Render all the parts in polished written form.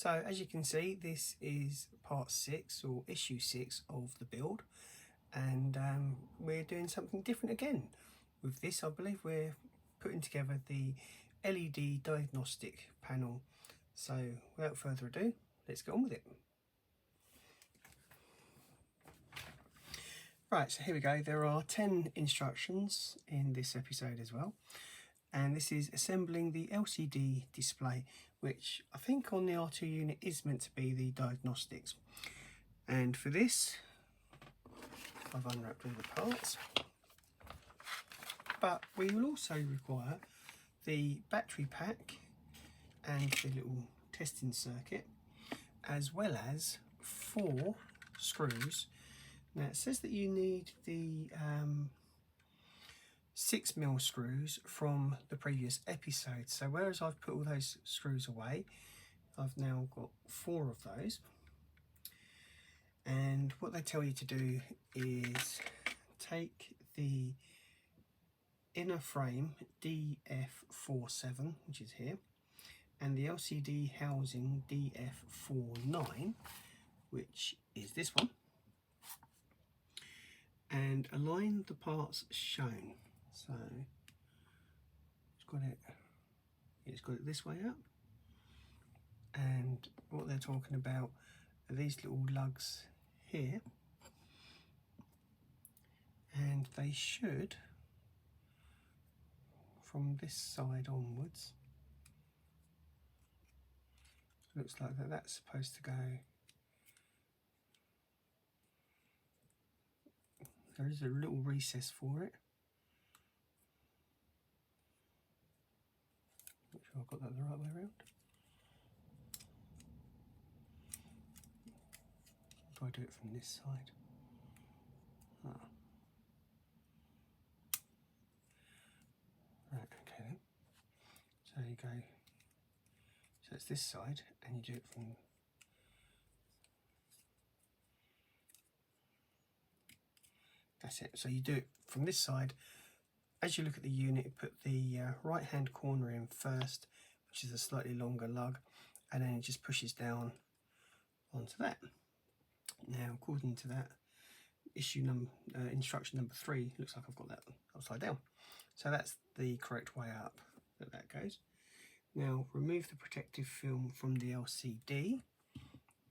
So as you can see, this is part 6 or issue 6 of the build, and we're doing something different again. With this, I believe we're putting together the LED diagnostic panel. So without further ado, let's get on with it. Right, so here we go. There are 10 instructions in this episode as well. And this is assembling the LCD display, which I think on the R2 unit is meant to be the diagnostics. And for this, I've unwrapped all the parts. But we will also require the battery pack and the little testing circuit, as well as 4 screws. Now it says that you need the 6mm screws from the previous episode. So whereas I've put all those screws away, I've now got 4 of those. And what they tell you to do is take the inner frame DF47, which is here, and the LCD housing DF49, which is this one, and align the parts shown. So it's got it this way up, and what they're talking about are these little lugs here, and they should, from this side onwards, looks like that's supposed to go. There is a little recess for it. Make sure I've got that the right way around. If I do it from this side. Ah. Right, okay then. So you go, so it's this side, and you do it from, that's it. So you do it from this side. As you look at the unit, put the right hand corner in first, which is a slightly longer lug, and then it just pushes down onto that. Now, according to that instruction number 3, looks like I've got that upside down. So that's the correct way up that goes. Now, remove the protective film from the LCD.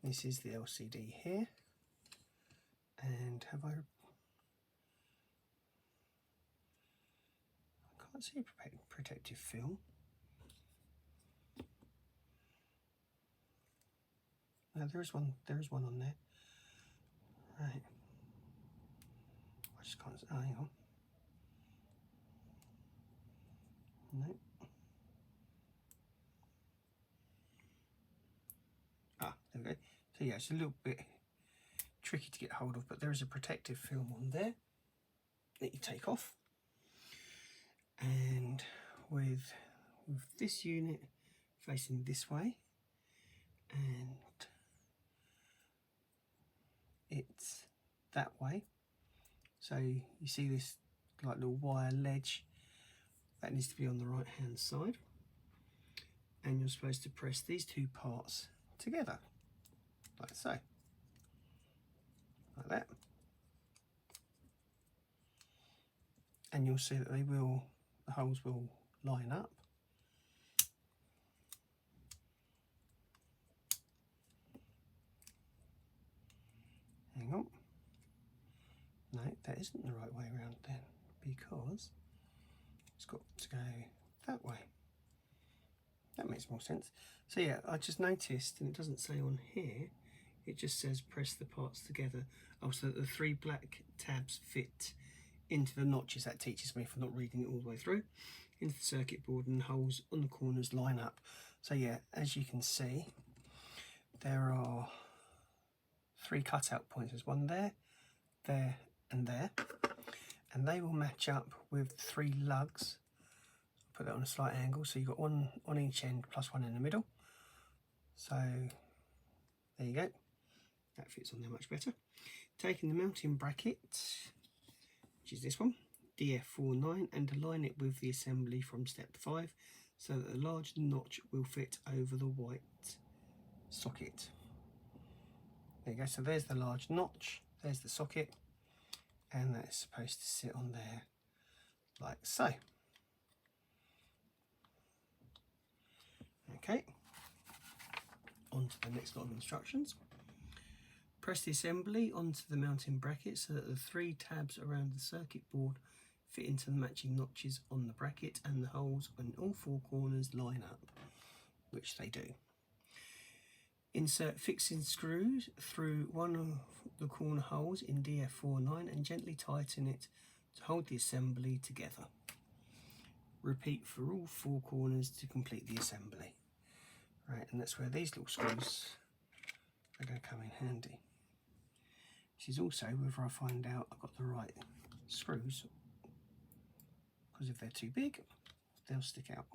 This is the LCD here. And have I can't see a protective film. No, there is one on there. Right. I just can't, oh, hang on. No. Ah, there we go. So yeah, it's a little bit tricky to get hold of, but there is a protective film on there that you take off. And with this unit facing this way, and it's that way, so you see this like little wire ledge that needs to be on the right hand side, and you're supposed to press these 2 parts together like so, like that, and you'll see that the holes will line up. Hang on. No, that isn't the right way around then, because it's got to go that way. That makes more sense. So yeah, I just noticed, and it doesn't say on here, it just says press the parts together. Oh, so that the 3 black tabs fit into the notches. That teaches me for not reading it all the way through. Into the circuit board, and holes on the corners line up. So yeah, as you can see, there are 3 cutout points. There's one there, there, and there, and they will match up with 3 lugs. Put that on a slight angle, so you've got one on each end plus one in the middle. So there you go, that fits on there much better. Taking the mounting bracket, which is this one, DF49, and align it with the assembly from step 5 so that the large notch will fit over the white socket. There you go, so there's the large notch, there's the socket, and that is supposed to sit on there like so. Okay, on to the next lot of instructions. Press the assembly onto the mounting bracket so that the 3 tabs around the circuit board fit into the matching notches on the bracket and the holes in all 4 corners line up, which they do. Insert fixing screws through one of the corner holes in DF49 and gently tighten it to hold the assembly together. Repeat for all 4 corners to complete the assembly. Right, and that's where these little screws are going to come in handy. This is also whether I find out I've got the right screws, because if they're too big, they'll stick out.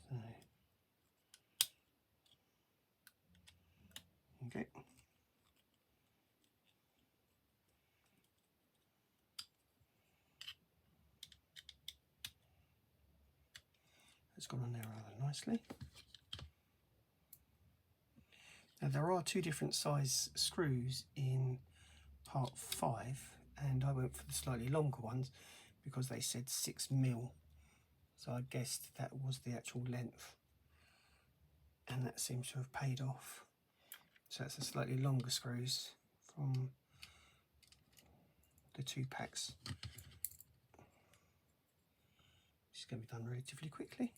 So, okay. It's gone on there rather nicely. Now there are 2 different size screws in part 5, and I went for the slightly longer ones because they said 6mm, so I guessed that was the actual length, and that seems to have paid off. So that's the slightly longer screws from the 2 packs. It's going to be done relatively quickly,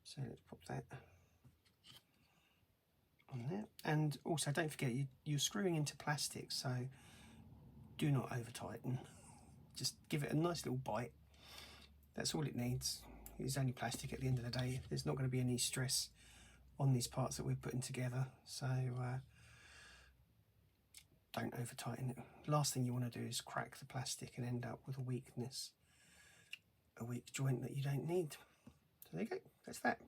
so let's pop that on there. And also don't forget you're screwing into plastic, so do not over tighten. Just give it a nice little bite. That's all it needs. It's only plastic at the end of the day. There's not going to be any stress on these parts that we're putting together, so don't over tighten it. Last thing you want to do is crack the plastic and end up with a weakness, a weak joint that you don't need. So there you go, that's that.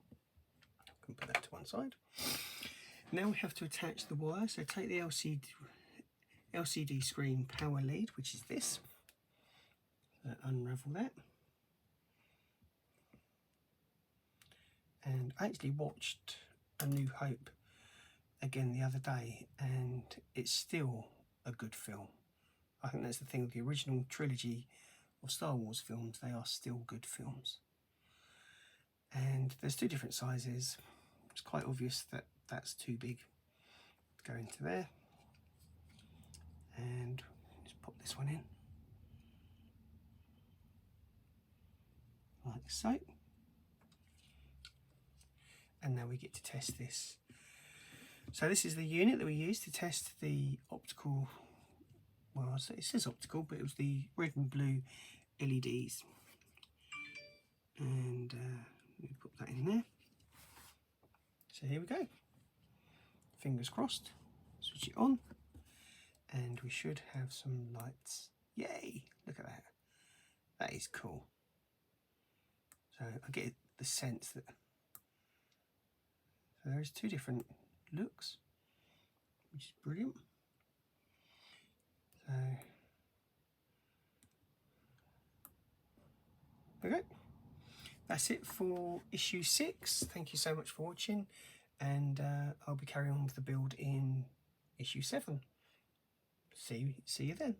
I can put that to one side. Now we have to attach the wire, so take the LCD screen power lead, which is this, unravel that. And I actually watched A New Hope again the other day, and it's still a good film. I think that's the thing with the original trilogy of Star Wars films, they are still good films. And there's 2 different sizes. It's quite obvious that that's too big to go into there. And just pop this one in, like so. And now we get to test this. So this is the unit that we used to test the optical, well, it says optical, but it was the red and blue LEDs. And let me put that in there. So here we go. Fingers crossed. Switch it on, and we should have some lights. Yay! Look at that. That is cool. So I get the sense that there's 2 different looks, which is brilliant. So okay, that's it for issue 6. Thank you so much for watching, and I'll be carrying on with the build in issue 7. See you then.